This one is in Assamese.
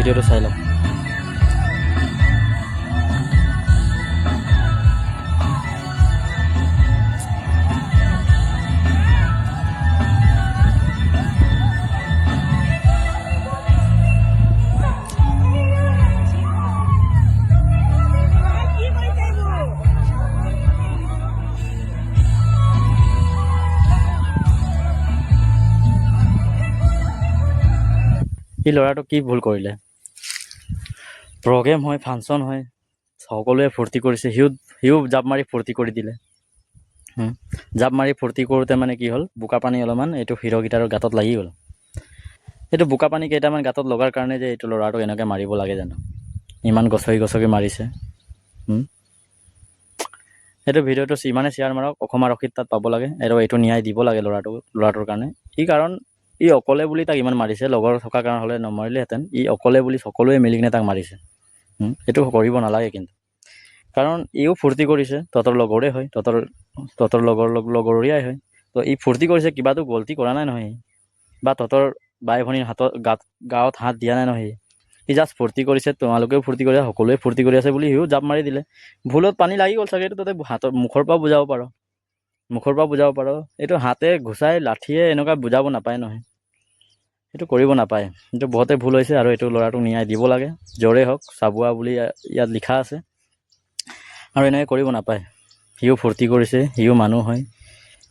ভিডিঅ'টো চাই লওক। এই ল'ৰাটো কি ভুল কৰিলে? প্ৰগ্ৰেম হয়, ফাংচন হয়, সকলোৱে ফূৰ্তি কৰিছে, সিও জাপ মাৰি ফূৰ্তি কৰি দিলে। জাপ মাৰি ফূৰ্তি কৰোঁতে মানে কি হ'ল, বোকা পানী অলপমান এইটো হিৰ'গিটাৰৰ গাঁতত লাগি গ'ল। এইটো বোকা পানী কেইটামান গাঁতত লগাৰ কাৰণে যে এইটো ল'ৰাটোক এনেকৈ মাৰিব লাগে জানো? ইমান গছকি মাৰিছে। সেইটো ভিডিঅ'টো ইমানে শ্বেয়াৰ মাৰক, অসম আৰক্ষীত তাত পাব লাগে আৰু এইটো ন্যায় দিব লাগে ল'ৰাটোৰ কাৰণে। কাৰণ ই অকলে বুলি তাক ইমান মাৰিছে, লগৰ থকাৰ কাৰণে হ'লে নমাৰিলেহেঁতেন। ই অকলে বুলি সকলোৱে মিলি কিনে তাক মাৰিছে। এইটো কৰিব নালাগে কিন্তু, কাৰণ ইও ফূৰ্তি কৰিছে, তহঁতৰ লগৰে হয়, তহঁতৰ লগৰীয়াই হয়। তো ই ফূৰ্তি কৰিছে, কিবাটো গলতি কৰা নাই নহয়, বা তহঁতৰ বাই ভনীৰ গাঁৱত হাত দিয়া নাই নহয়। সি জাষ্ট ফূৰ্তি কৰিছে, তোমালোকেও ফূৰ্তি কৰিছে, সকলোৱে ফূৰ্তি কৰি আছে বুলি সিও জাপ মাৰি দিলে। ভুলত পানী লাগি গ'ল চাগে, এইটো তহঁতে মুখৰ পৰা বুজাব পাৰ। এইটো হাতে ঘুচাই লাঠিয়ে এনেকুৱা বুজাব নাপায় নহয়, সেইটো কৰিব নাপায়। এইটো বহুতে ভুল হৈছে আৰু এইটো ল'ৰাটোক ন্যায় দিব লাগে, য'ৰে হওক। চাবুৱা বুলি ইয়াত লিখা আছে, আৰু এনেকৈ কৰিব নাপায়। সিও ফূৰ্তি কৰিছে, সিও মানুহ হয়।